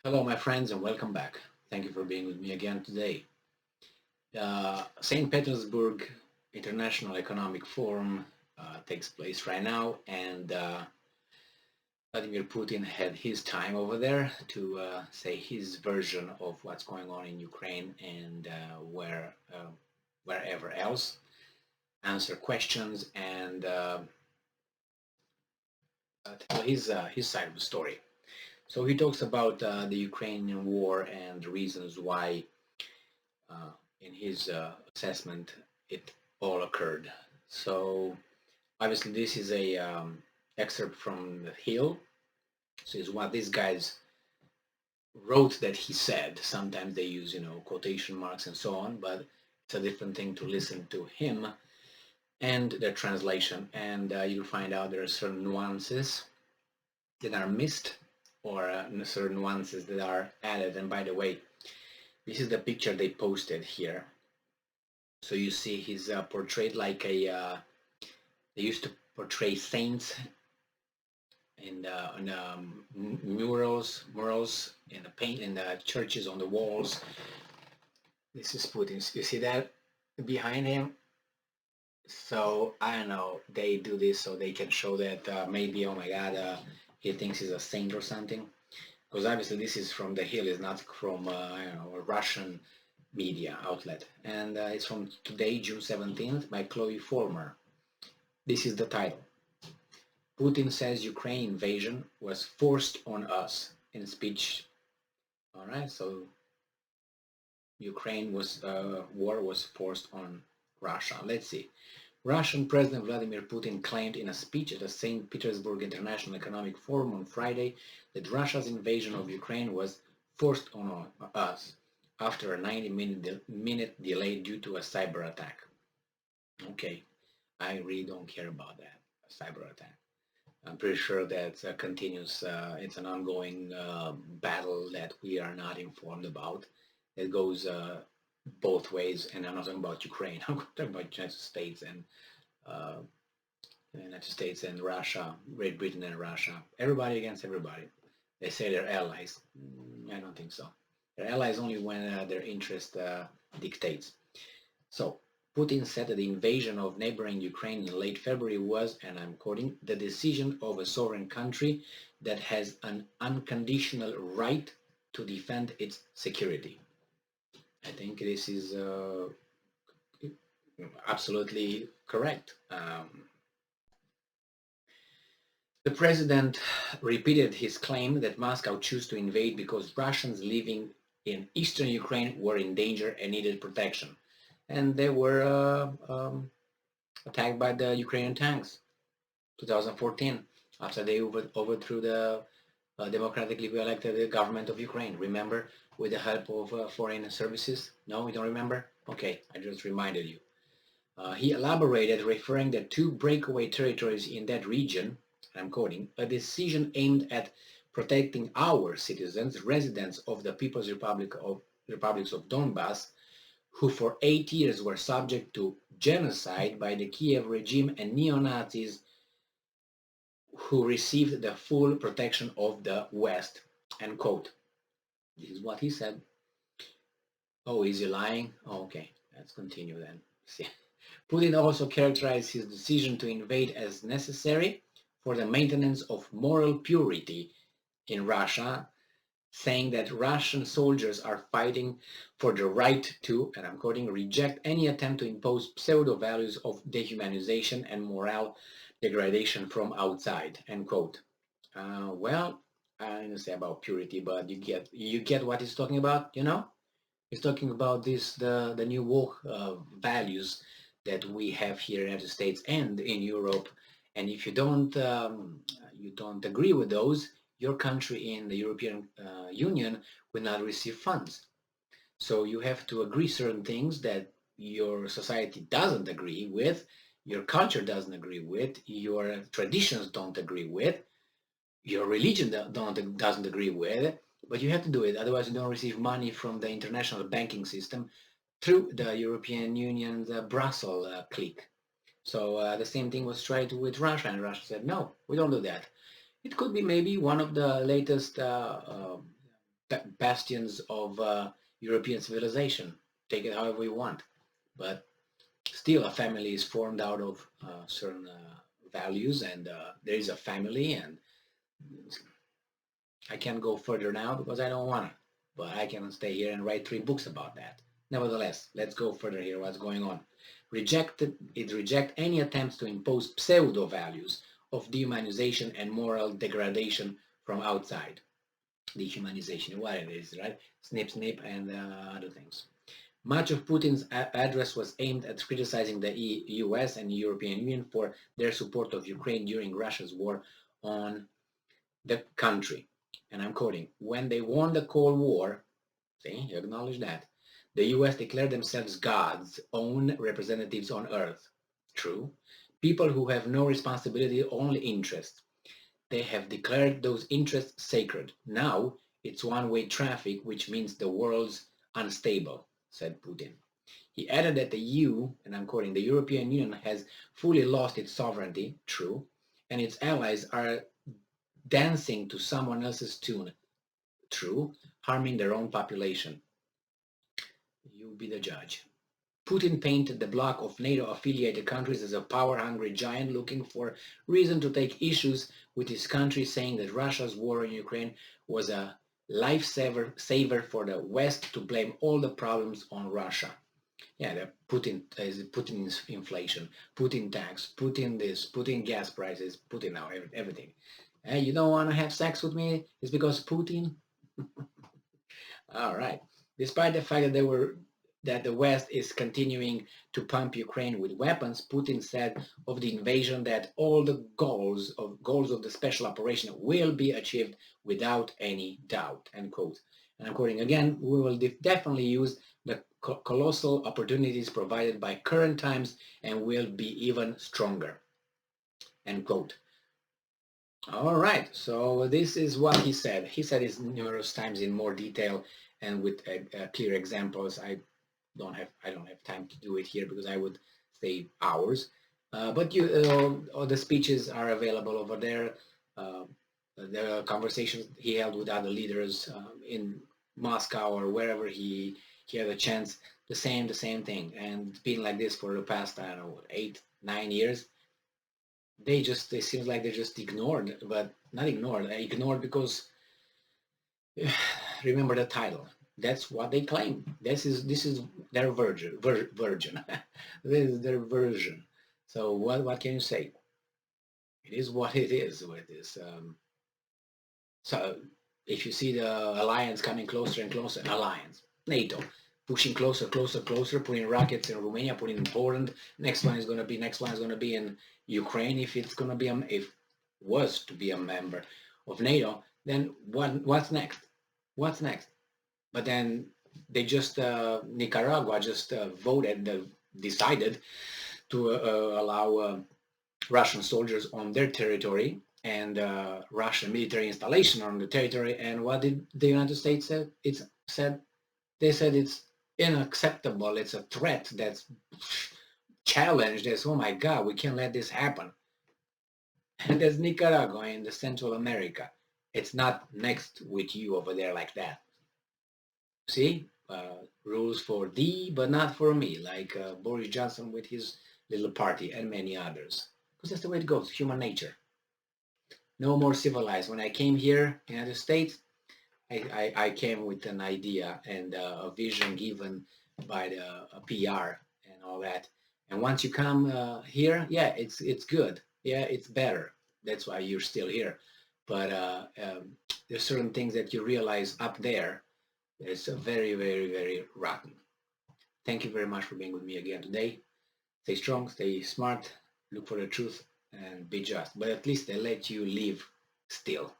Hello, my friends, and welcome back. Thank you for being with me again today. St. Petersburg International Economic Forum takes place right now, and Vladimir Putin had his time over there to say his version of what's going on in Ukraine and wherever else, answer questions, and tell his side of the story. So he talks about the Ukrainian war and the reasons why uh, in his assessment, it all occurred. So obviously, this is a excerpt from the Hill. So it's what these guys wrote that he said. Sometimes they use, quotation marks and so on, but it's a different thing to listen to him and the translation. And you'll find out there are certain nuances that are missed or certain nuances that are added. And by the way, this is the picture they posted here. So you see he's portrayed like they used to portray saints in murals in the paint in the churches on the walls. This is Putin. You see that behind him? So I don't know. They do this so they can show that maybe, oh my God, he thinks he's a saint or something. Because obviously this is from the Hill, is not from I don't know, a Russian media outlet, and it's from today, June 17th, by Chloe Former. This is the title. Putin says Ukraine invasion was forced on us in speech. All right, so Ukraine war was forced on Russia. Let's see. Russian President Vladimir Putin claimed in a speech at the St. Petersburg International Economic Forum on Friday that Russia's invasion of Ukraine was forced on us after a 90-minute delay due to a cyber attack. Okay, I really don't care about that, a cyber attack. I'm pretty sure that continues. It's an ongoing battle that we are not informed about. It goes both ways, and I'm not talking about Ukraine. I'm talking about uh, United States and Russia, Great Britain and Russia. Everybody against everybody. They say they're allies. I don't think so. They're allies only when their interest dictates. So Putin said that the invasion of neighboring Ukraine in late February was, and I'm quoting, the decision of a sovereign country that has an unconditional right to defend its security. I think this is absolutely correct. The president repeated his claim that Moscow chose to invade because Russians living in eastern Ukraine were in danger and needed protection. And they were attacked by the Ukrainian tanks, 2014, after they overthrew the democratically elected government of Ukraine. Remember, with the help of foreign services? No, you don't remember? Okay, I just reminded you. He elaborated, referring to two breakaway territories in that region, I'm quoting, a decision aimed at protecting our citizens, residents of the People's Republics of Donbass, who for 8 years were subject to genocide by the Kiev regime and neo-Nazis who received the full protection of the West, end quote. This is what he said. Oh, is he lying? Oh, okay, let's continue then. See. Putin also characterized his decision to invade as necessary for the maintenance of moral purity in Russia, saying that Russian soldiers are fighting for the right to, and I'm quoting, reject any attempt to impose pseudo-values of dehumanization and moral degradation from outside, end quote. Well, I didn't say about purity, but you get what he's talking about, you know? He's talking about the new woke values that we have here in the United States and in Europe. And if you don't agree with those, your country in the European Union will not receive funds. So you have to agree certain things that your society doesn't agree with, your culture doesn't agree with, your traditions don't agree with, your religion doesn't agree with, but you have to do it. Otherwise, you don't receive money from the international banking system through the European Union's Brussels clique. So the same thing was tried with Russia, and Russia said, no, we don't do that. It could be maybe one of the latest bastions of European civilization. Take it however you want, but still a family is formed out of certain values, and there is a family, and I can't go further now because I don't want to, but I can stay here and write 3 books about that. Nevertheless, let's go further here. What's going on? It rejects any attempts to impose pseudo values of dehumanization and moral degradation from outside. Dehumanization, what it is, right? Snip, snip, and other things. Much of Putin's address was aimed at criticizing the US and European Union for their support of Ukraine during Russia's war on the country. And I'm quoting, when they won the Cold War, see, you acknowledge that, the US declared themselves God's own representatives on earth. True. People who have no responsibility, only interest. They have declared those interests sacred. Now it's one-way traffic, which means the world's unstable, said Putin. He added that the EU, and I'm quoting, the European Union has fully lost its sovereignty, true, and its allies are dancing to someone else's tune, true, harming their own population. You be the judge. Putin painted the bloc of NATO-affiliated countries as a power-hungry giant looking for reason to take issues with his country, saying that Russia's war in Ukraine was a lifesaver for the West to blame all the problems on Russia. Yeah, the Putin's inflation, Putin tax, Putin this, Putin gas prices, Putin now, everything. Hey, you don't want to have sex with me? It's because Putin? All right. Despite the fact that the West is continuing to pump Ukraine with weapons, Putin said of the invasion that all the goals of the special operation will be achieved without any doubt. End quote. And I'm quoting again, we will definitely use the colossal opportunities provided by current times and will be even stronger. End quote. All right, so this is what he said. He said it numerous times in more detail and with clear examples. I don't have time to do it here because I would say hours. But all the speeches are available over there. The conversations he held with other leaders in Moscow or wherever he had a chance, the same thing. And it's been like this for the past, I don't know, 8, 9 years. They seem like they're just ignored, but not ignored because remember the title. That's what they claim. This is their version. This is their version. So what can you say? It is what it is with this. So if you see the alliance coming closer and closer, NATO pushing closer, putting rockets in Romania, putting in Poland. Next one is going to be in Ukraine if it's going to be was to be a member of NATO. Then what's next? What's next? But then they just Nicaragua just decided to allow Russian soldiers on their territory and Russian military installation on the territory. And what did the United States say? They said it's unacceptable. It's a threat that's challenged. That's, oh my God, we can't let this happen. And there's Nicaragua in the Central America. It's not next with you over there like that. See, rules for thee, but not for me, like Boris Johnson with his little party and many others. Because that's the way it goes, human nature. No more civilized. When I came here in the United States, I came with an idea and a vision given by the PR and all that. And once you come here, yeah, it's good. Yeah, it's better. That's why you're still here. But there's certain things that you realize up there. It's very, very, very rotten. Thank you very much for being with me again today. Stay strong, stay smart, look for the truth, and be just. But at least they let you live still.